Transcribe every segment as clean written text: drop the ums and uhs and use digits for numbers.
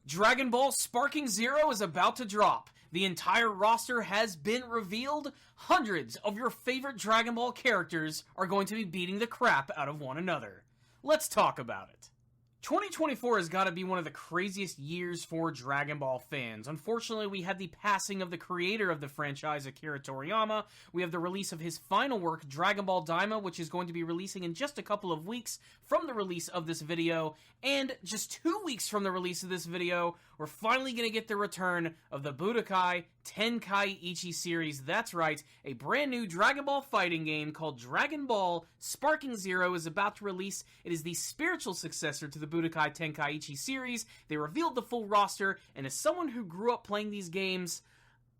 Dragon Ball Sparking Zero is about to drop. The entire roster has been revealed. Hundreds of your favorite Dragon Ball characters are going to be beating the crap out of one another. Let's talk about it. 2024 has got to be one of the craziest years for Dragon Ball fans. Unfortunately, we had the passing of the creator of the franchise, Akira Toriyama. We have the release of his final work, Dragon Ball Daima, which is going to be releasing in just a couple of weeks from the release of this video. And just 2 weeks from the release of this video, we're finally going to get the return of the Budokai Tenkaichi series. That's right, a brand new Dragon Ball fighting game called Dragon Ball Sparking Zero is about to release. It is the spiritual successor to the Budokai Tenkaichi series. They revealed the full roster, and as someone who grew up playing these games,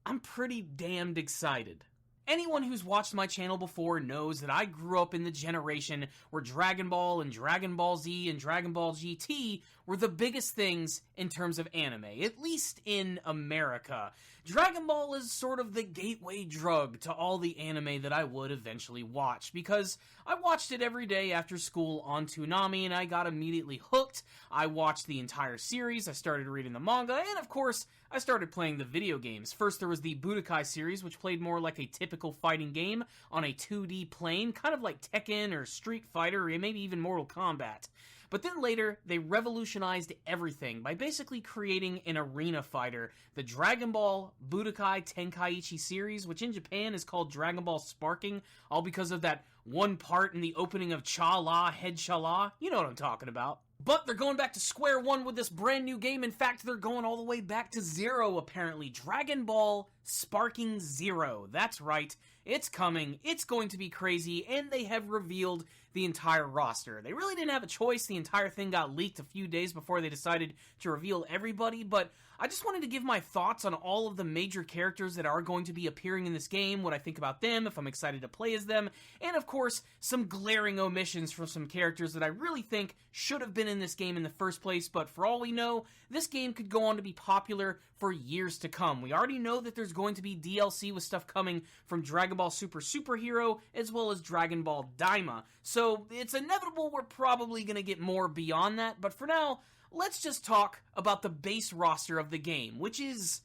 I'm pretty damned excited. Anyone who's watched my channel before knows that I grew up in the generation where Dragon Ball and Dragon Ball Z and Dragon Ball GT were the biggest things in terms of anime, at least in America. Dragon Ball is sort of the gateway drug to all the anime that I would eventually watch, because I watched it every day after school on Toonami and I got immediately hooked. I watched the entire series, I started reading the manga, and of course, I started playing the video games. First there was the Budokai series, which played more like a typical fighting game on a 2D plane, kind of like Tekken or Street Fighter or maybe even Mortal Kombat. But then later, they revolutionized everything by basically creating an arena fighter, the Dragon Ball Budokai Tenkaichi series, which in Japan is called Dragon Ball Sparking, all because of that one part in the opening of Cha-La, Head Cha-La. You know what I'm talking about. But they're going back to square one with this brand new game. In fact, they're going all the way back to zero, apparently. Dragon Ball Sparking Zero. That's right. It's coming. It's going to be crazy. And they have revealed the entire roster. They really didn't have a choice. The entire thing got leaked a few days before they decided to reveal everybody. But I just wanted to give my thoughts on all of the major characters that are going to be appearing in this game, what I think about them, if I'm excited to play as them, and of course, some glaring omissions from some characters that I really think should have been in this game in the first place, but for all we know, this game could go on to be popular for years to come. We already know that there's going to be DLC with stuff coming from Dragon Ball Super Superhero, as well as Dragon Ball Daima, so it's inevitable we're probably going to get more beyond that, but for now, let's just talk about the base roster of the game, which is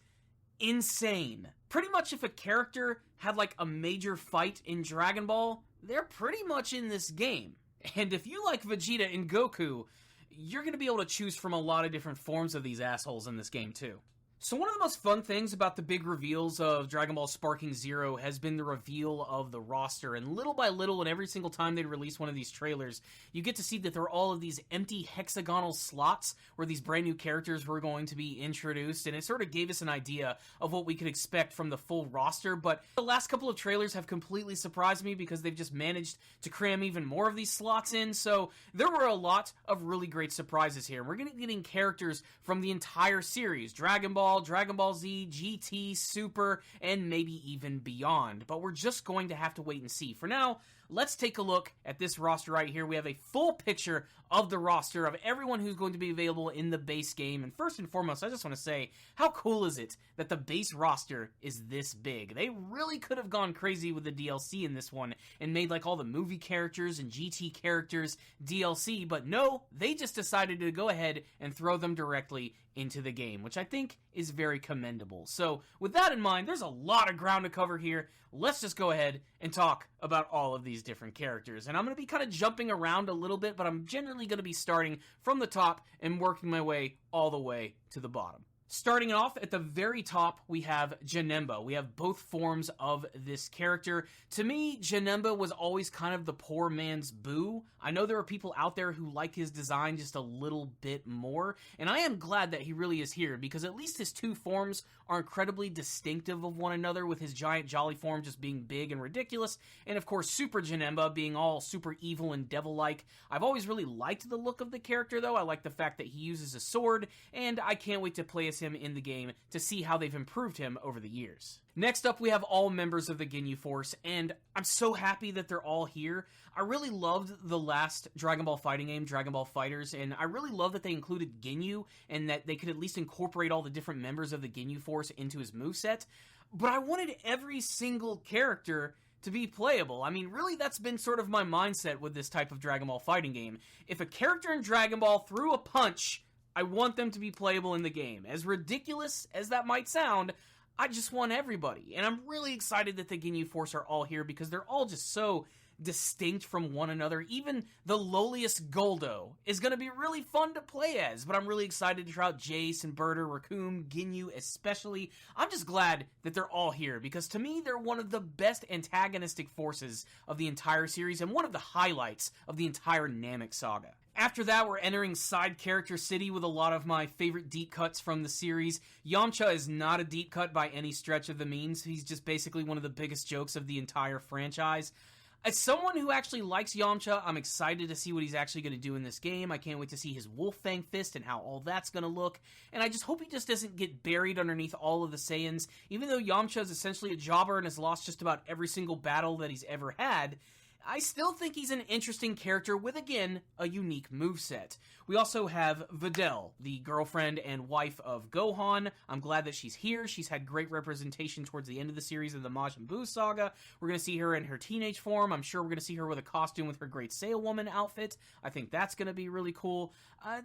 insane. Pretty much if a character had like a major fight in Dragon Ball, they're pretty much in this game. And if you like Vegeta and Goku, you're going to be able to choose from a lot of different forms of these assholes in this game too. So one of the most fun things about the big reveals of Dragon Ball Sparking Zero has been the reveal of the roster, and little by little, and every single time they release one of these trailers, you get to see that there are all of these empty hexagonal slots where these brand new characters were going to be introduced, and it sort of gave us an idea of what we could expect from the full roster, but the last couple of trailers have completely surprised me because they've just managed to cram even more of these slots in, so there were a lot of really great surprises here. We're going to be getting characters from the entire series, Dragon Ball, Dragon Ball Z, GT, Super, and maybe even beyond. But we're just going to have to wait and see. For now, let's take a look at this roster right here. We have a full picture of the roster of everyone who's going to be available in the base game. And first and foremost, I just want to say, how cool is it that the base roster is this big? They really could have gone crazy with the DLC in this one and made like all the movie characters and GT characters DLC, but no, they just decided to go ahead and throw them directly into the game, which I think is very commendable. So with that in mind, there's a lot of ground to cover here. Let's just go ahead and talk about all of these different characters. And I'm going to be kind of jumping around a little bit, but I'm generally going to be starting from the top and working my way all the way to the bottom. Starting off at the very top, we have Janemba. We have both forms of this character. To me, Janemba was always kind of the poor man's Boo. I know there are people out there who like his design just a little bit more, and I am glad that he really is here, because at least his two forms are incredibly distinctive of one another, with his giant jolly form just being big and ridiculous, and of course Super Janemba being all super evil and devil-like. I've always really liked the look of the character, though. I like the fact that he uses a sword, and I can't wait to play as him in the game to see how they've improved him over the years. Next up, we have all members of the Ginyu Force, and I'm so happy that they're all here. I really loved the last Dragon Ball fighting game, Dragon Ball FighterZ, and I really love that they included Ginyu, and that they could at least incorporate all the different members of the Ginyu Force into his moveset. But I wanted every single character to be playable. I mean, really, that's been sort of my mindset with this type of Dragon Ball fighting game. If a character in Dragon Ball threw a punch, I want them to be playable in the game. As ridiculous as that might sound, I just want everybody. And I'm really excited that the Ginyu Force are all here because they're all just so distinct from one another. Even the lowliest Goldo is going to be really fun to play as, but I'm really excited to try out Jace and Burter, Raccoon, Ginyu especially. I'm just glad that they're all here because to me they're one of the best antagonistic forces of the entire series and one of the highlights of the entire Namek saga. After that, we're entering Side Character City with a lot of my favorite deep cuts from the series. Yamcha is not a deep cut by any stretch of the means. He's just basically one of the biggest jokes of the entire franchise. As someone who actually likes Yamcha, I'm excited to see what he's actually going to do in this game. I can't wait to see his Wolf Fang Fist and how all that's going to look. And I just hope he just doesn't get buried underneath all of the Saiyans. Even though Yamcha is essentially a jobber and has lost just about every single battle that he's ever had, I still think he's an interesting character with, again, a unique moveset. We also have Videl, the girlfriend and wife of Gohan. I'm glad that she's here. She's had great representation towards the end of the series of the Majin Buu saga. We're going to see her in her teenage form. I'm sure we're going to see her with a costume with her Great Sailwoman outfit. I think that's going to be really cool.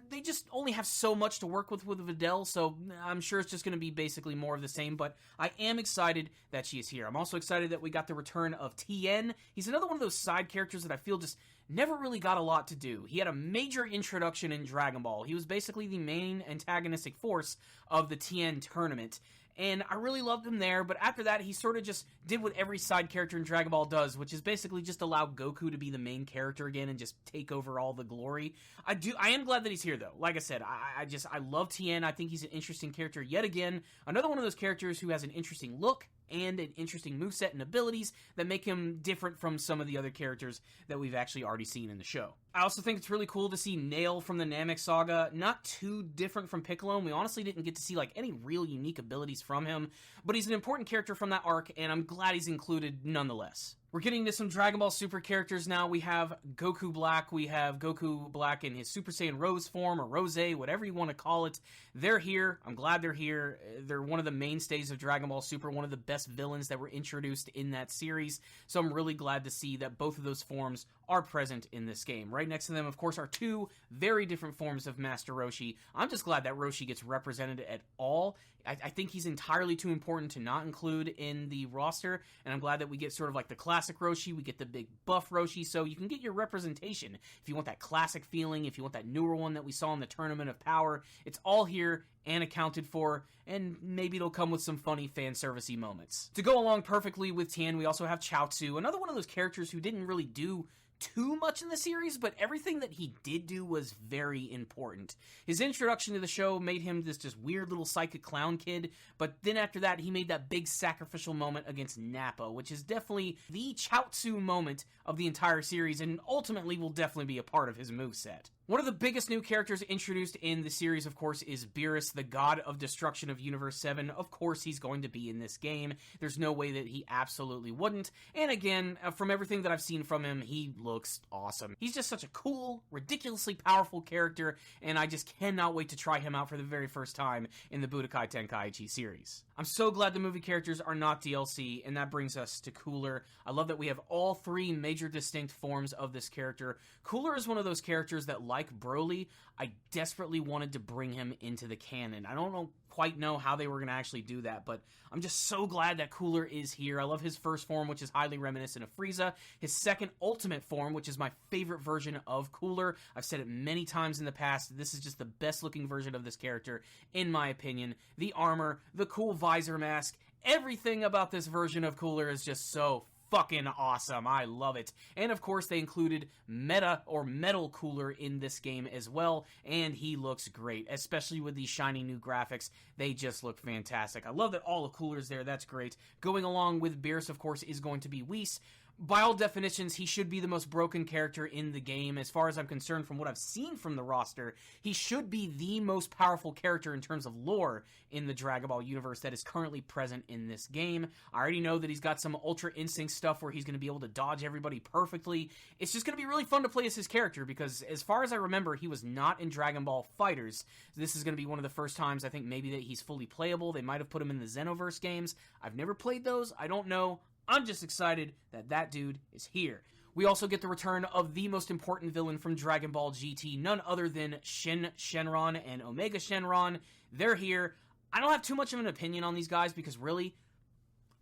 They just only have so much to work with Videl, so I'm sure it's just going to be basically more of the same, but I am excited that she is here. I'm also excited that we got the return of Tien. He's another one of those side characters that I feel just never really got a lot to do. He had a major introduction in Dragon Ball. He was basically the main antagonistic force of the Tien tournament, and I really loved him there, but after that, he sort of just did what every side character in Dragon Ball does, which is basically just allow Goku to be the main character again and just take over all the glory. I am glad that he's here, though. Like I said, I love Tien. I think he's an interesting character yet again. Another one of those characters who has an interesting look and an interesting moveset and abilities that make him different from some of the other characters that we've actually already seen in the show. I also think it's really cool to see Nail from the Namek saga. Not too different from Piccolo, and we honestly didn't get to see like any real unique abilities from him, but he's an important character from that arc, and I'm glad he's included nonetheless. We're getting to some Dragon Ball Super characters now. We have Goku Black. We have Goku Black in his Super Saiyan Rose form, or Rose, whatever you want to call it. They're here. I'm glad they're here. They're one of the mainstays of Dragon Ball Super, one of the best villains that were introduced in that series. So I'm really glad to see that both of those forms are present in this game. Right next to them, of course, are two very different forms of Master Roshi. I'm just glad that Roshi gets represented at all. I think he's entirely too important to not include in the roster, and I'm glad that we get sort of like the classic Roshi, we get the big buff Roshi, so you can get your representation. If you want that classic feeling, if you want that newer one that we saw in the Tournament of Power, it's all here and accounted for, and maybe it'll come with some funny fan servicey moments. To go along perfectly with Tien, we also have Chaozu, another one of those characters who didn't really do too much in the series, but everything that he did do was very important. His introduction to the show made him this just weird little psychic clown kid, but then after that, he made that big sacrificial moment against Nappa, which is definitely the Chaozu moment of the entire series, and ultimately will definitely be a part of his moveset. One of the biggest new characters introduced in the series, of course, is Beerus, the god of destruction of Universe 7. Of course, he's going to be in this game. There's no way that he absolutely wouldn't. And again, from everything that I've seen from him, he looks awesome. He's just such a cool, ridiculously powerful character, and I just cannot wait to try him out for the very first time in the Budokai Tenkaichi series. I'm so glad the movie characters are not DLC, and that brings us to Cooler. I love that we have all three major distinct forms of this character. Cooler is one of those characters that, like Broly, I desperately wanted to bring him into the canon. I don't quite know how they were going to actually do that, but I'm just so glad that Cooler is here. I love his first form, which is highly reminiscent of Frieza. His second ultimate form, which is my favorite version of Cooler. I've said it many times in the past. This is just the best looking version of this character, in my opinion. The armor, the cool visor mask, everything about this version of Cooler is just so fucking awesome. I love it. And of course, they included Meta or Metal Cooler in this game as well, and he looks great, especially with these shiny new graphics. They just look fantastic. I love that all the Cooler's there. That's great. Going along with Beerus, of course, is going to be Whis. By all definitions, he should be the most broken character in the game. As far as I'm concerned, from what I've seen from the roster, he should be the most powerful character in terms of lore in the Dragon Ball universe that is currently present in this game. I already know that he's got some Ultra Instinct stuff where he's going to be able to dodge everybody perfectly. It's just going to be really fun to play as his character because, as far as I remember, he was not in Dragon Ball FighterZ. This is going to be one of the first times, I think, maybe that he's fully playable. They might have put him in the Xenoverse games. I've never played those. I don't know. I'm just excited that that dude is here. We also get the return of the most important villain from Dragon Ball GT, none other than Shin Shenron and Omega Shenron. They're here. I don't have too much of an opinion on these guys because really,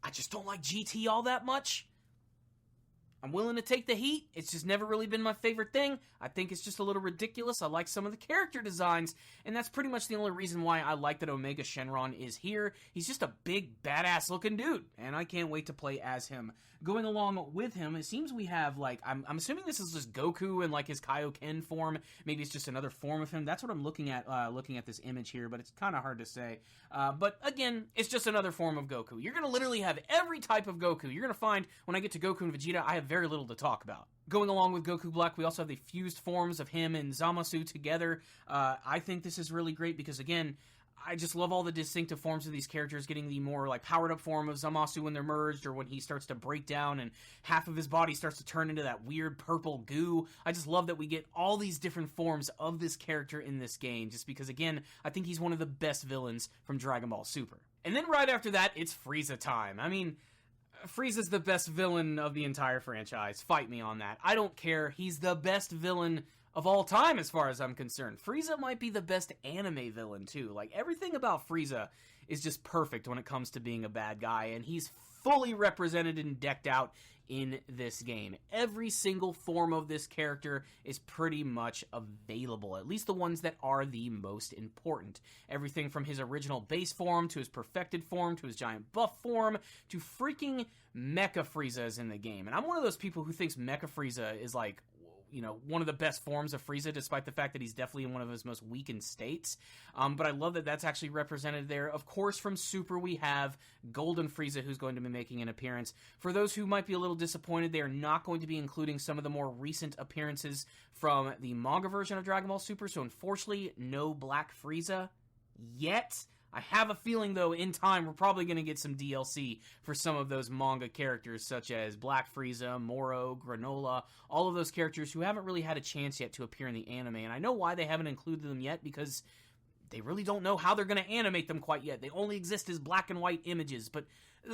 I just don't like GT all that much. I'm willing to take the heat. It's just never really been my favorite thing. I think it's just a little ridiculous. I like some of the character designs, and that's pretty much the only reason why I like that Omega Shenron is here. He's just a big, badass-looking dude, and I can't wait to play as him. Going along with him, it seems we have, like, I'm assuming this is just Goku in, like, his Kaioken form. Maybe it's just another form of him. That's what I'm looking at this image here, but it's kind of hard to say. But, again, it's just another form of Goku. You're going to literally have every type of Goku. You're going to find, when I get to Goku and Vegeta, I have very little to talk about. Going along with Goku Black, we also have the fused forms of him and Zamasu together. I think this is really great because, again, I just love all the distinctive forms of these characters, getting the more, like, powered-up form of Zamasu when they're merged, or when he starts to break down and half of his body starts to turn into that weird purple goo. I just love that we get all these different forms of this character in this game, just because, again, I think he's one of the best villains from Dragon Ball Super. And then right after that, it's Frieza time. I mean, Frieza's the best villain of the entire franchise. Fight me on that. I don't care. He's the best villain of all time as far as I'm concerned. Frieza might be the best anime villain too. Like, everything about Frieza is just perfect when it comes to being a bad guy, and he's fully represented and decked out in this game. Every single form of this character is pretty much available, at least the ones that are the most important. Everything from his original base form, to his perfected form, to his giant buff form, to freaking Mecha Frieza is in the game. And I'm one of those people who thinks Mecha Frieza is, like, you know, one of the best forms of Frieza, despite the fact that he's definitely in one of his most weakened states. But I love that that's actually represented there. Of course, from Super, we have Golden Frieza, who's going to be making an appearance. For those who might be a little disappointed, they are not going to be including some of the more recent appearances from the manga version of Dragon Ball Super, so unfortunately, no Black Frieza yet. I have a feeling, though, in time, we're probably going to get some DLC for some of those manga characters, such as Black Frieza, Moro, Granola, all of those characters who haven't really had a chance yet to appear in the anime. And I know why they haven't included them yet, because they really don't know how they're going to animate them quite yet. They only exist as black and white images, but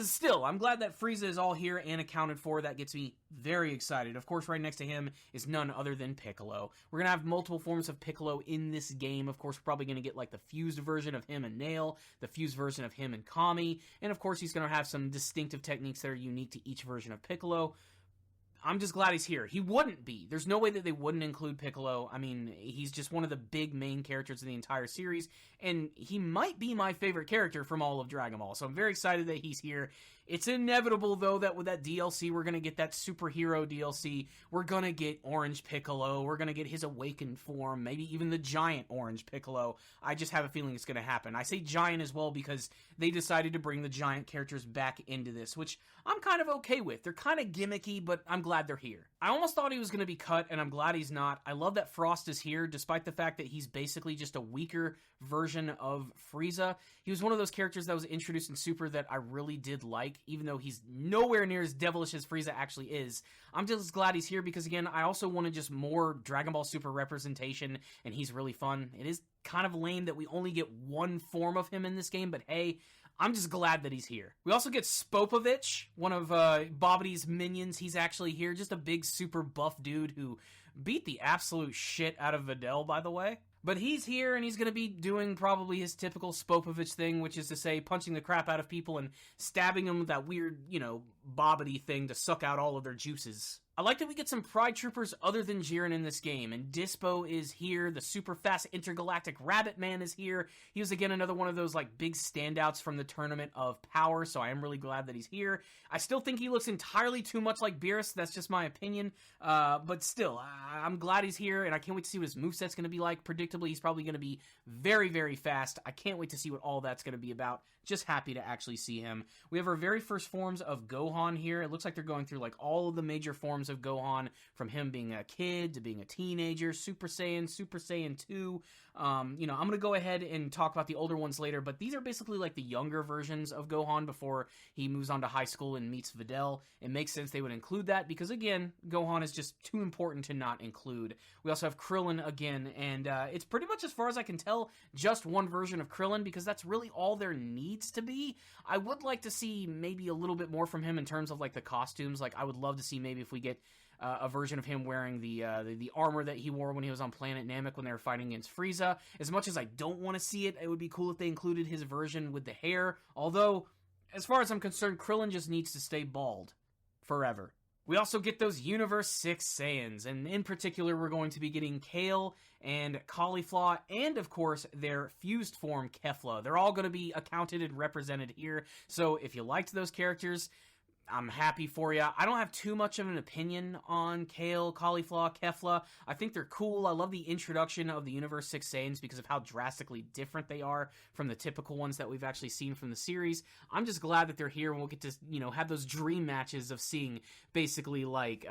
still, I'm glad that Frieza is all here and accounted for. That gets me very excited. Of course, right next to him is none other than Piccolo. We're going to have multiple forms of Piccolo in this game. Of course, we're probably going to get, like, the fused version of him and Nail, the fused version of him and Kami, and of course, he's going to have some distinctive techniques that are unique to each version of Piccolo. I'm just glad he's here. He wouldn't be. There's no way that they wouldn't include Piccolo. I mean, he's just one of the big main characters of the entire series, and he might be my favorite character from all of Dragon Ball, so I'm very excited that he's here. It's inevitable, though, that with that DLC, we're going to get that superhero DLC. We're going to get Orange Piccolo. We're going to get his awakened form, maybe even the giant Orange Piccolo. I just have a feeling it's going to happen. I say giant as well because they decided to bring the giant characters back into this, which I'm kind of okay with. They're kind of gimmicky, but I'm glad they're here. I almost thought he was going to be cut, and I'm glad he's not. I love that Frost is here, despite the fact that he's basically just a weaker version of Frieza. He was one of those characters that was introduced in Super that I really did like, even though he's nowhere near as devilish as Frieza actually is. I'm just glad he's here because, again, I also wanted just more Dragon Ball Super representation, and he's really fun. It is kind of lame that we only get one form of him in this game, but hey, I'm just glad that he's here. We also get Spopovich, one of Bobity's minions. He's actually here, just a big super buff dude who beat the absolute shit out of Videl, by the way. But he's here, and he's going to be doing probably his typical Spopovich thing, which is to say punching the crap out of people and stabbing them with that weird, you know, Bobity thing to suck out all of their juices. I like that we get some Pride Troopers other than Jiren in this game, and Dispo is here, the super fast intergalactic Rabbit Man is here. He was, again, another one of those, like, big standouts from the Tournament of Power, so I am really glad that he's here. I still think he looks entirely too much like Beerus, that's just my opinion, but still, I'm glad he's here, and I can't wait to see what his moveset's going to be like. Predictably, he's probably going to be very, very fast. I can't wait to see what all that's going to be about. Just happy to actually see him. We have our very first forms of Gohan here. It looks like they're going through, like, all of the major forms of Gohan, from him being a kid to being a teenager, Super Saiyan, Super Saiyan 2. You know, I'm going to go ahead and talk about the older ones later, but these are basically like the younger versions of Gohan before he moves on to high school and meets Videl. It makes sense they would include that because, again, Gohan is just too important to not include. We also have Krillin again, and it's pretty much, as far as I can tell, just one version of Krillin because that's really all there needs to be. I would like to see maybe a little bit more from him in terms of, like, the costumes. Like, I would love to see maybe if we get a version of him wearing the armor that he wore when he was on Planet Namek when they were fighting against Frieza. As much as I don't want to see it, it would be cool if they included his version with the hair. Although, as far as I'm concerned, Krillin just needs to stay bald forever. We also get those Universe 6 Saiyans, and in particular, we're going to be getting Kale and Caulifla, and of course, their fused form, Kefla. They're all going to be accounted and represented here, so if you liked those characters, I'm happy for you. I don't have too much of an opinion on Kale, Caulifla, Kefla. I think they're cool. I love the introduction of the Universe 6 Saiyans because of how drastically different they are from the typical ones that we've actually seen from the series. I'm just glad that they're here and we'll get to, have those dream matches of seeing basically like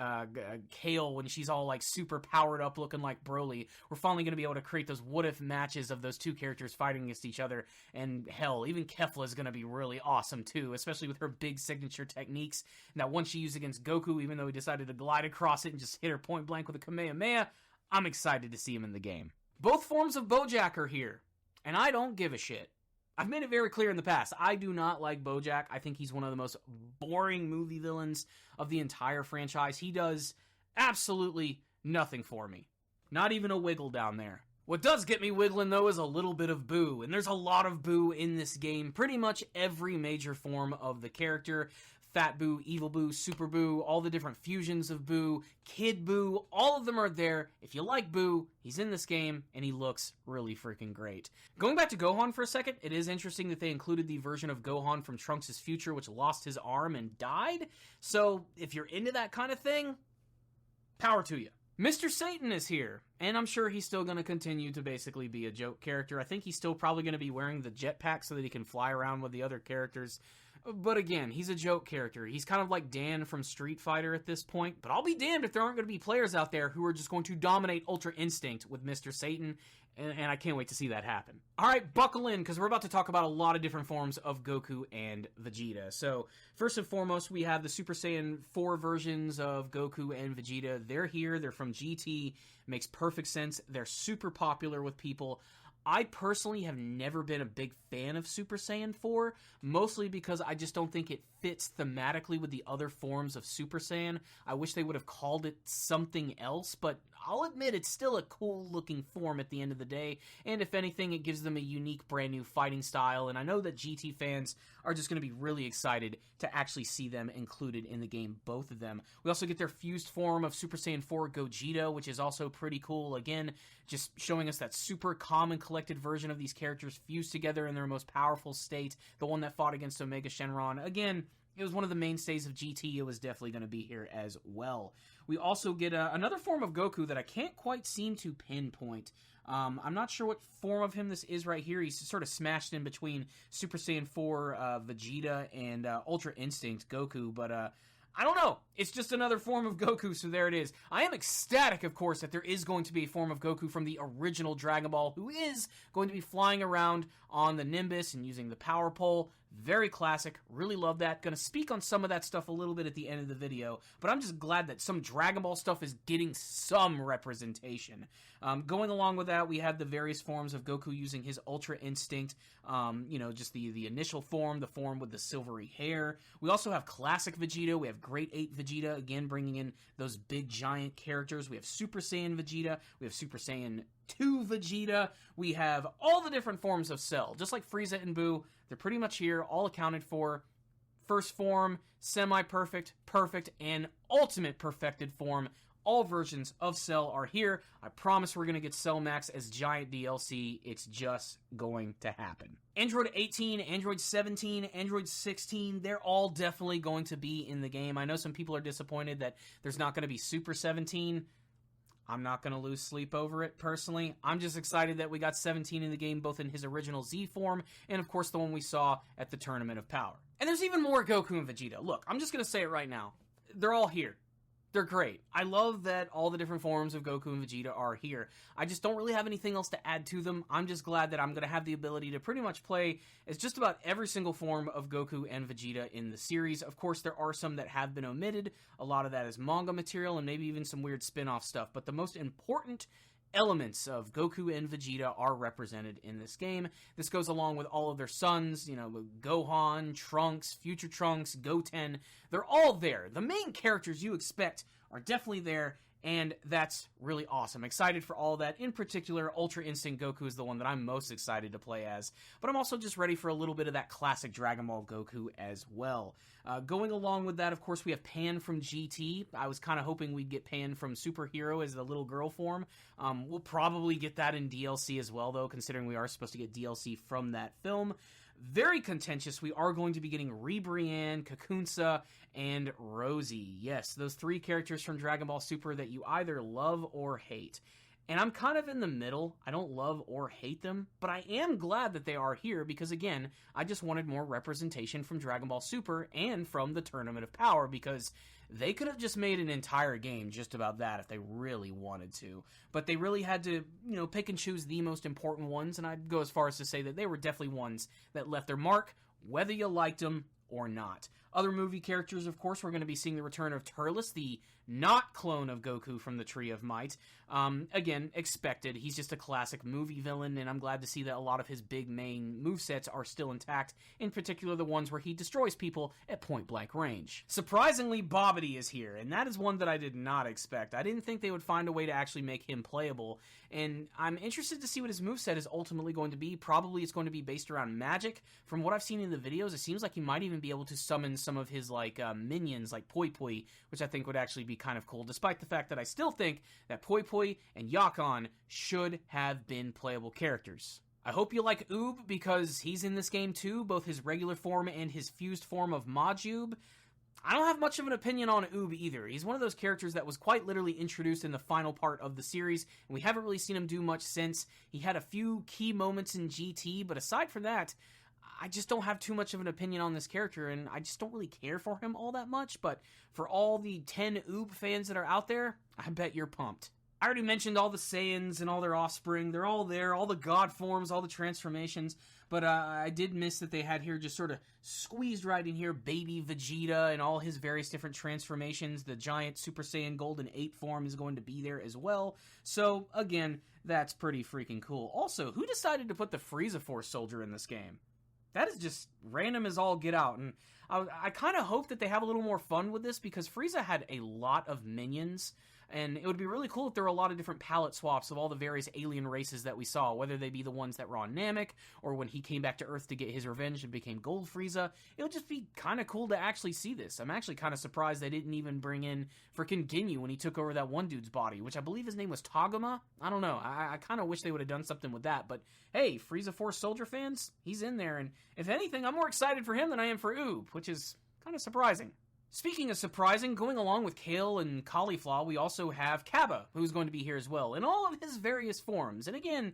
Kale when she's all like super powered up looking like Broly. We're finally going to be able to create those what-if matches of those two characters fighting against each other. And hell, even Kefla is going to be really awesome too, especially with her big signature techniques. And that one she used against Goku, even though he decided to glide across it and just hit her point blank with a Kamehameha, I'm excited to see him in the game. Both forms of Bojack are here, and I don't give a shit. I've made it very clear in the past, I do not like Bojack. I think he's one of the most boring movie villains of the entire franchise. He does absolutely nothing for me. Not even a wiggle down there. What does get me wiggling, though, is a little bit of Boo, and there's a lot of Boo in this game. Pretty much every major form of the character. Fat Boo, Evil Boo, Super Boo, all the different fusions of Boo, Kid Boo, all of them are there. If you like Boo, he's in this game, and he looks really freaking great. Going back to Gohan for a second, it is interesting that they included the version of Gohan from Trunks' future, which lost his arm and died. So, if you're into that kind of thing, power to you. Mr. Satan is here, and I'm sure he's still going to continue to basically be a joke character. I think he's still probably going to be wearing the jetpack so that he can fly around with the other characters. But again, he's a joke character. He's kind of like Dan from Street Fighter at this point. But I'll be damned if there aren't going to be players out there who are just going to dominate Ultra Instinct with Mr. Satan. And I can't wait to see that happen. Alright, buckle in, because we're about to talk about a lot of different forms of Goku and Vegeta. So, first and foremost, we have the Super Saiyan 4 versions of Goku and Vegeta. They're here, they're from GT, makes perfect sense. They're super popular with people. I personally have never been a big fan of Super Saiyan 4, mostly because I just don't think it fits thematically with the other forms of Super Saiyan. I wish they would have called it something else, but I'll admit it's still a cool-looking form at the end of the day, and if anything, it gives them a unique, brand-new fighting style, and I know that GT fans are just going to be really excited to actually see them included in the game, both of them. We also get their fused form of Super Saiyan 4 Gogeta, which is also pretty cool. Again, just showing us that super calm and collected version of these characters fused together in their most powerful state, the one that fought against Omega Shenron. Again, it was one of the mainstays of GT. It was definitely going to be here as well. We also get another form of Goku that I can't quite seem to pinpoint. I'm not sure what form of him this is right here. He's sort of smashed in between Super Saiyan 4 Vegeta and Ultra Instinct Goku, but I don't know. It's just another form of Goku, so there it is. I am ecstatic, of course, that there is going to be a form of Goku from the original Dragon Ball who is going to be flying around on the Nimbus and using the Power Pole. Very classic. Really love that. Gonna speak on some of that stuff a little bit at the end of the video, but I'm just glad that some Dragon Ball stuff is getting some representation. Going along with that, we have the various forms of Goku using his Ultra Instinct. Just the initial form, the form with the silvery hair. We also have classic Vegeta. We have Great Ape Vegeta, again bringing in those big giant characters. We have Super Saiyan Vegeta. We have Super Saiyan 2 Vegeta. We have all the different forms of Cell. Just like Frieza and Boo, they're pretty much here, all accounted for. First form, semi-perfect, perfect, and ultimate perfected form. All versions of Cell are here. I promise we're going to get Cell Max as giant DLC. It's just going to happen. Android 18, Android 17, Android 16, they're all definitely going to be in the game. I know some people are disappointed that there's not going to be Super 17. I'm not going to lose sleep over it, personally. I'm just excited that we got 17 in the game, both in his original Z form, and of course the one we saw at the Tournament of Power. And there's even more Goku and Vegeta. Look, I'm just going to say it right now. They're all here. They're great. I love that all the different forms of Goku and Vegeta are here. I just don't really have anything else to add to them. I'm just glad that I'm going to have the ability to pretty much play as just about every single form of Goku and Vegeta in the series. Of course, there are some that have been omitted. A lot of that is manga material and maybe even some weird spin-off stuff. But the most important elements of Goku and Vegeta are represented in this game. This goes along with all of their sons, Gohan, Trunks, Future Trunks, Goten. They're all there. The main characters you expect are definitely there, and that's really awesome. Excited for all of that. In particular, Ultra Instinct Goku is the one that I'm most excited to play as, but I'm also just ready for a little bit of that classic Dragon Ball Goku as well. Going along with that, of course, we have Pan from GT. I was kind of hoping we'd get Pan from Super Hero as the little girl form. We'll probably get that in DLC as well, though, considering we are supposed to get DLC from that film. Very contentious, we are going to be getting Ribrianne, Kakunsa, and Rosie. Yes, those 3 characters from Dragon Ball Super that you either love or hate. And I'm kind of in the middle. I don't love or hate them, but I am glad that they are here because, again, I just wanted more representation from Dragon Ball Super and from the Tournament of Power, because they could have just made an entire game just about that if they really wanted to. But they really had to, pick and choose the most important ones, and I'd go as far as to say that they were definitely ones that left their mark, whether you liked them or not. Other movie characters, of course, we're going to be seeing the return of Turles, the not clone of Goku from the Tree of Might. Again, expected. He's just a classic movie villain, and I'm glad to see that a lot of his big main movesets are still intact, in particular the ones where he destroys people at point-blank range. Surprisingly, Babidi is here, and that is one that I did not expect. I didn't think they would find a way to actually make him playable, and I'm interested to see what his moveset is ultimately going to be. Probably it's going to be based around magic. From what I've seen in the videos, it seems like he might even be able to summon some of his minions like Poi Poi, which I think would actually be kind of cool, despite the fact that I still think that Poi Poi and Yakon should have been playable characters. I hope you like Oob, because he's in this game too, both his regular form and his fused form of Majube. I don't have much of an opinion on Oob either. He's one of those characters that was quite literally introduced in the final part of the series, and we haven't really seen him do much since. He had a few key moments in GT, but aside from that, I just don't have too much of an opinion on this character, and I just don't really care for him all that much. But for all the 10 Oob fans that are out there, I bet you're pumped. I already mentioned all the Saiyans and all their offspring. They're all there, all the god forms, all the transformations. But I did miss that they had here just sort of squeezed right in here baby Vegeta and all his various different transformations. The giant Super Saiyan Golden 8 form is going to be there as well. So, again, that's pretty freaking cool. Also, who decided to put the Frieza Force Soldier in this game? That is just random as all get out, and I kind of hope that they have a little more fun with this, because Frieza had a lot of minions, and it would be really cool if there were a lot of different palette swaps of all the various alien races that we saw, whether they be the ones that were on Namek, or when he came back to Earth to get his revenge and became Gold Frieza. It would just be kind of cool to actually see this. I'm actually kind of surprised they didn't even bring in freaking Ginyu when he took over that one dude's body, which I believe his name was Taguma. I don't know. I kind of wish they would have done something with that, but hey, Frieza Force Soldier fans, he's in there, and if anything, I'm more excited for him than I am for Oob, which is kind of surprising. Speaking of surprising, going along with Kale and Caulifla, we also have Cabba, who's going to be here as well, in all of his various forms. And again,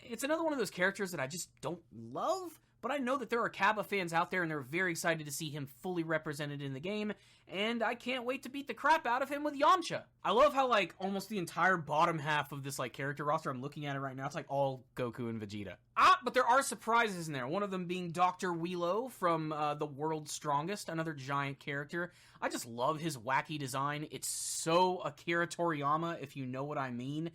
it's another one of those characters that I just don't love, but I know that there are Cabba fans out there, and they're very excited to see him fully represented in the game, and I can't wait to beat the crap out of him with Yamcha. I love how, almost the entire bottom half of this, character roster, I'm looking at it right now, it's, all Goku and Vegeta. But there are surprises in there, one of them being Dr. Wheelo from The World's Strongest, another giant character. I just love his wacky design. It's so Akira Toriyama, if you know what I mean.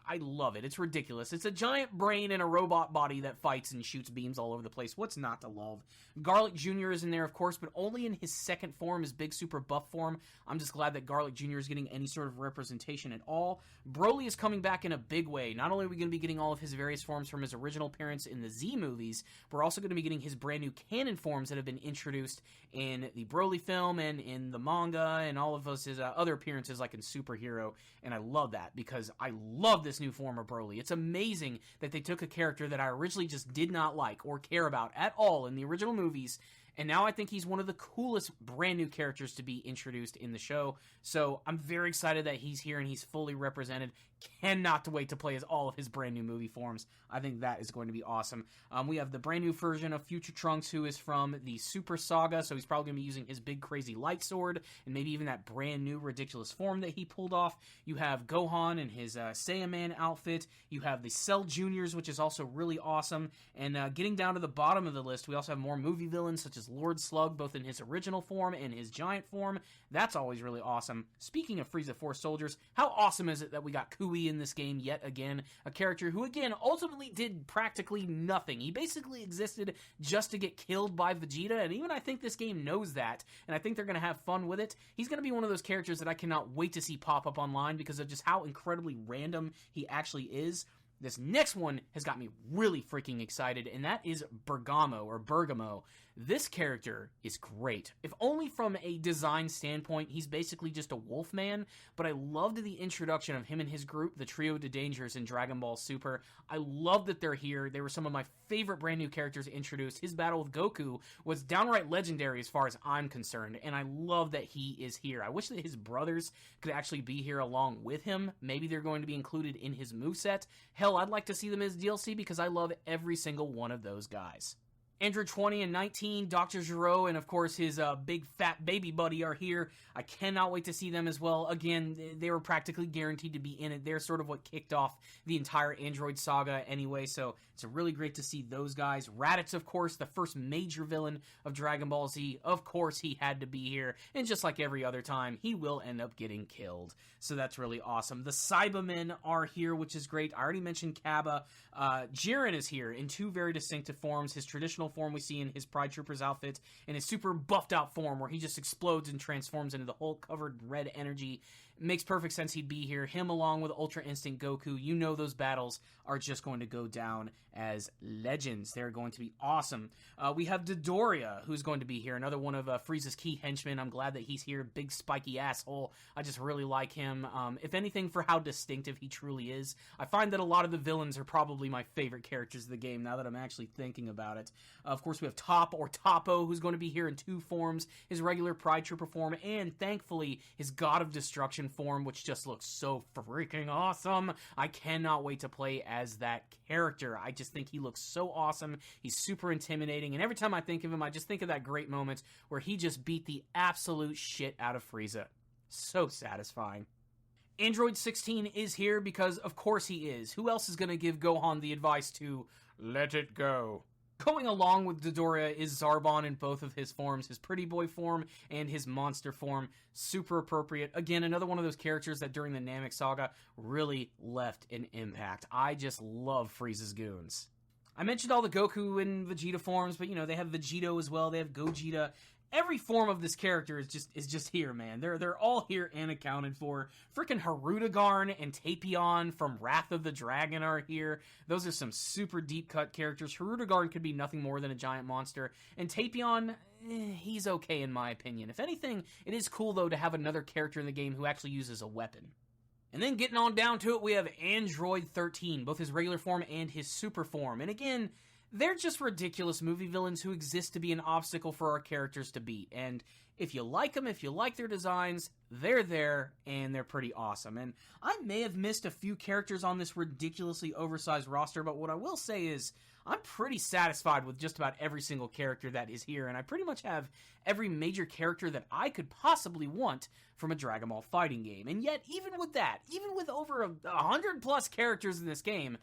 I love it. It's ridiculous. It's a giant brain in a robot body that fights and shoots beams all over the place. What's not to love? Garlic Jr. is in there, of course, but only in his second form, his big super buff form. I'm just glad that Garlic Jr. is getting any sort of representation at all. Broly is coming back in a big way. Not only are we going to be getting all of his various forms from his original appearance in the Z movies, but we're also going to be getting his brand new canon forms that have been introduced in the Broly film and in the manga and all of his other appearances like in Superhero, and I love that because I love this new form of Broly. It's amazing that they took a character that I originally just did not like or care about at all in the original movies, and now I think he's one of the coolest brand new characters to be introduced in the show. So I'm very excited that he's here and he's fully represented. Cannot wait to play as all of his brand new movie forms. I think that is going to be awesome. We have the brand new version of Future Trunks, who is from the Super Saga, so he's probably going to be using his big crazy light sword and maybe even that brand new ridiculous form that he pulled off. You have Gohan in his Saiyaman outfit. You have the Cell Juniors, which is also really awesome. And getting down to the bottom of the list, we also have more movie villains such as as Lord Slug, both in his original form and his giant form. That's always really awesome. Speaking of Frieza Force Soldiers, how awesome is it that we got Cooey in this game yet again? A character who, again, ultimately did practically nothing. He basically existed just to get killed by Vegeta, and even I think this game knows that, and I think they're going to have fun with it. He's going to be one of those characters that I cannot wait to see pop up online because of just how incredibly random he actually is. This next one has got me really freaking excited, and that is Bergamo. This character is great. If only from a design standpoint, he's basically just a wolf man, but I loved the introduction of him and his group, the Trio de Dangers in Dragon Ball Super. I love that they're here. They were some of my favorite brand new characters introduced. His battle with Goku was downright legendary as far as I'm concerned, and I love that he is here. I wish that his brothers could actually be here along with him. Maybe they're going to be included in his moveset. Hell, I'd like to see them as DLC because I love every single one of those guys. Android 20 and 19, Dr. Gero, and of course his big fat baby buddy are here. I cannot wait to see them as well. Again, they were practically guaranteed to be in it. They're sort of what kicked off the entire Android saga anyway, so it's really great to see those guys. Raditz, of course, the first major villain of Dragon Ball Z. Of course he had to be here, and just like every other time, he will end up getting killed. So that's really awesome. The Cybermen are here, which is great. I already mentioned Cabba. Jiren is here in two very distinctive forms. His traditional form we see in his Pride Troopers outfit, and his super buffed out form where he just explodes and transforms into the Hulk covered red energy. It makes perfect sense he'd be here. Him along with Ultra Instinct Goku. You know those battles are just going to go down as legends. They're going to be awesome. We have Dodoria, who's going to be here. Another one of Frieza's key henchmen. I'm glad that he's here. Big spiky asshole. I just really like him. If anything, for how distinctive he truly is. I find that a lot of the villains are probably my favorite characters of the game now that I'm actually thinking about it. Of course, we have Top or Toppo, who's going to be here in two forms. His regular Pride Trooper form, and thankfully, his God of Destruction form, which just looks so freaking awesome. I cannot wait to play as that character. I just think he looks so awesome. He's super intimidating, and every time I think of him, I just think of that great moment where he just beat the absolute shit out of Frieza. So satisfying. Android 16 is here because, of course, he is. Who else is going to give Gohan the advice to let it go? Going along with Dodoria is Zarbon in both of his forms, his pretty boy form and his monster form. Super appropriate. Again, another one of those characters that during the Namek Saga really left an impact. I just love Frieza's goons. I mentioned all the Goku and Vegeta forms, but they have Vegito as well. They have Gogeta. Every form of this character is just here, man. They're all here and accounted for. Freaking Hirudegarn and Tapion from Wrath of the Dragon are here. Those are some super deep cut characters. Hirudegarn could be nothing more than a giant monster, and Tapion, he's okay in my opinion. If anything, it is cool though to have another character in the game who actually uses a weapon. And then getting on down to it, we have Android 13, both his regular form and his super form. And again, they're just ridiculous movie villains who exist to be an obstacle for our characters to beat. And if you like them, if you like their designs, they're there, and they're pretty awesome. And I may have missed a few characters on this ridiculously oversized roster, but what I will say is I'm pretty satisfied with just about every single character that is here, and I pretty much have every major character that I could possibly want from a Dragon Ball fighting game. And yet, even with that, even with over 100 plus characters in this game,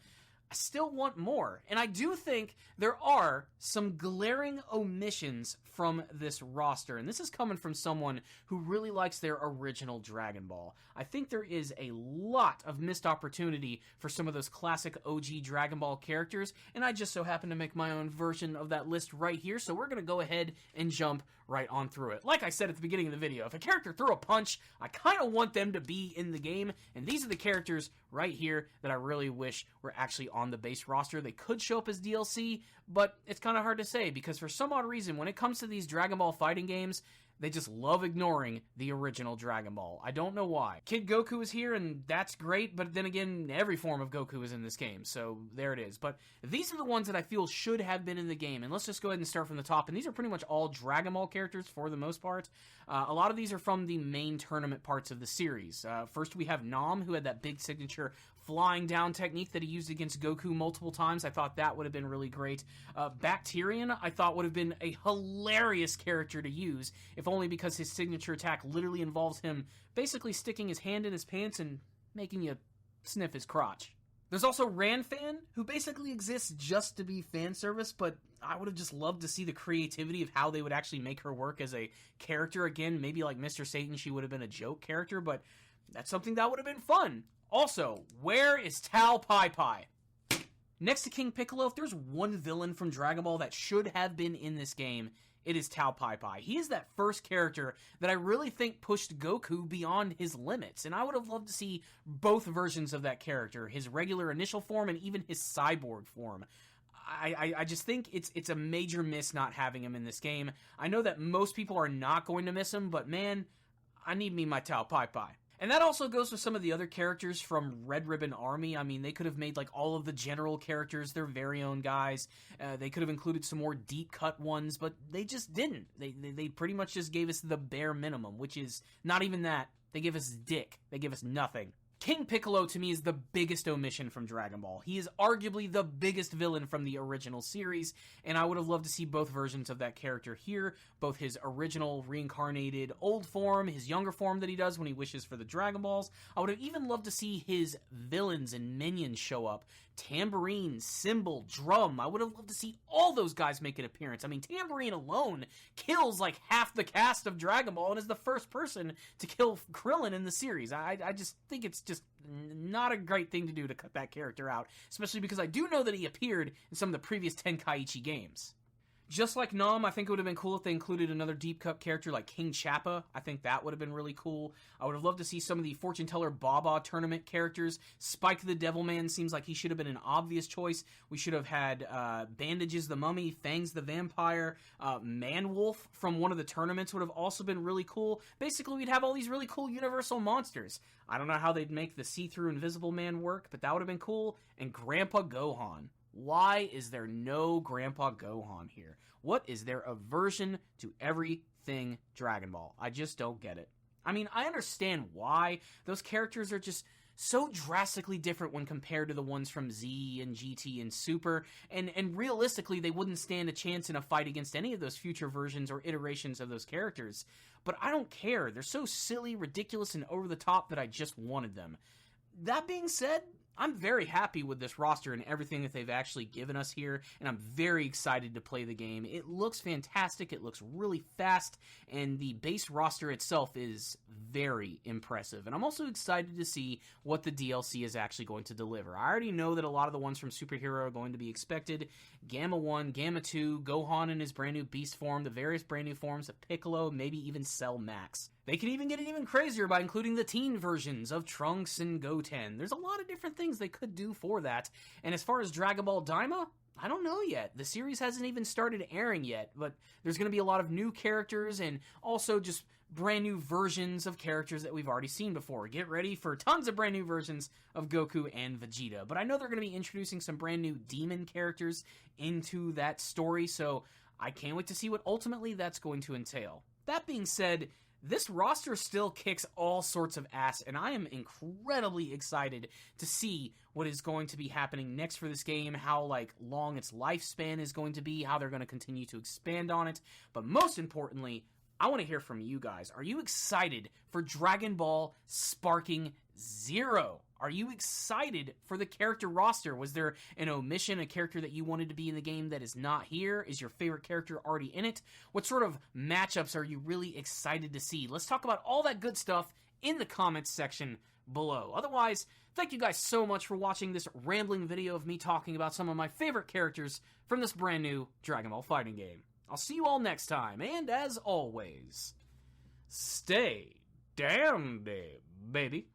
I still want more. And I do think there are some glaring omissions from this roster. And this is coming from someone who really likes their original Dragon Ball. I think there is a lot of missed opportunity for some of those classic OG Dragon Ball characters. And I just so happen to make my own version of that list right here. So we're going to go ahead and jump right on through it. Like I said at the beginning of the video, if a character threw a punch, I kind of want them to be in the game. And these are the characters right here that I really wish were actually on the base roster. They could show up as DLC, but it's kind of hard to say because for some odd reason, when it comes to these Dragon Ball fighting games, they just love ignoring the original Dragon Ball. I don't know why. Kid Goku is here, and that's great, but then again, every form of Goku is in this game, so there it is. But these are the ones that I feel should have been in the game, and let's just go ahead and start from the top, and these are pretty much all Dragon Ball characters for the most part. A lot of these are from the main tournament parts of the series. First, we have Nam, who had that big signature flying down technique that he used against Goku multiple times. I thought that would have been really great. Bacterian, I thought would have been a hilarious character to use, if only because his signature attack literally involves him basically sticking his hand in his pants and making you sniff his crotch. There's also Ranfan, who basically exists just to be fan service, but I would have just loved to see the creativity of how they would actually make her work as a character again. Maybe like Mr. Satan, she would have been a joke character, but that's something that would have been fun. Also, where is Tao Pai Pai? Next to King Piccolo, if there's one villain from Dragon Ball that should have been in this game, it is Tao Pai Pai. He is that first character that I really think pushed Goku beyond his limits, and I would have loved to see both versions of that character, his regular initial form and even his cyborg form. I just think it's a major miss not having him in this game. I know that most people are not going to miss him, but man, I need me my Tao Pai Pai. And that also goes with some of the other characters from Red Ribbon Army. I mean, they could have made like all of the general characters their very own guys. They could have included some more deep cut ones, but they just didn't. They pretty much just gave us the bare minimum, which is not even that. They give us dick. They give us nothing. King Piccolo, to me, is the biggest omission from Dragon Ball. He is arguably the biggest villain from the original series, and I would have loved to see both versions of that character here, both his original reincarnated old form, his younger form that he does when he wishes for the Dragon Balls. I would have even loved to see his villains and minions show up. Tambourine, Cymbal, Drum. I would have loved to see all those guys make an appearance. I mean, Tambourine alone kills like half the cast of Dragon Ball and is the first person to kill Krillin in the series. I just think it's just not a great thing to do to cut that character out, especially because I do know that he appeared in some of the previous Tenkaichi games. Just like Nam, I think it would have been cool if they included another deep cut character like King Chappa. I think that would have been really cool. I would have loved to see some of the Fortune Teller Baba tournament characters. Spike the Devilman seems like he should have been an obvious choice. We should have had Bandages the Mummy, Fangs the Vampire, Manwolf from one of the tournaments would have also been really cool. Basically, we'd have all these really cool Universal monsters. I don't know how they'd make the see-through Invisible Man work, but that would have been cool. And Grandpa Gohan. Why is there no Grandpa Gohan here? What is their aversion to everything Dragon Ball? I just don't get it. I mean, I understand why. Those characters are just so drastically different when compared to the ones from Z and GT and Super, and realistically, they wouldn't stand a chance in a fight against any of those future versions or iterations of those characters. But I don't care. They're so silly, ridiculous, and over the top that I just wanted them. That being said, I'm very happy with this roster and everything that they've actually given us here, and I'm very excited to play the game. It looks fantastic, it looks really fast, and the base roster itself is very impressive. And I'm also excited to see what the DLC is actually going to deliver. I already know that a lot of the ones from Superhero are going to be expected. Gamma 1, Gamma 2, Gohan in his brand new Beast form, the various brand new forms of Piccolo, maybe even Cell Max. They can even get it even crazier by including the teen versions of Trunks and Goten. There's a lot of different things they could do for that. And as far as Dragon Ball Daima, I don't know yet. The series hasn't even started airing yet, but there's going to be a lot of new characters and also just brand new versions of characters that we've already seen before. Get ready for tons of brand new versions of Goku and Vegeta. But I know they're going to be introducing some brand new demon characters into that story, so I can't wait to see what ultimately that's going to entail. That being said, this roster still kicks all sorts of ass, and I am incredibly excited to see what is going to be happening next for this game, how long its lifespan is going to be, how they're going to continue to expand on it. But most importantly, I want to hear from you guys. Are you excited for Dragon Ball Sparking Zero? Are you excited for the character roster? Was there an omission, a character that you wanted to be in the game that is not here? Is your favorite character already in it? What sort of matchups are you really excited to see? Let's talk about all that good stuff in the comments section below. Otherwise, thank you guys so much for watching this rambling video of me talking about some of my favorite characters from this brand new Dragon Ball fighting game. I'll see you all next time, and as always, stay damned, baby.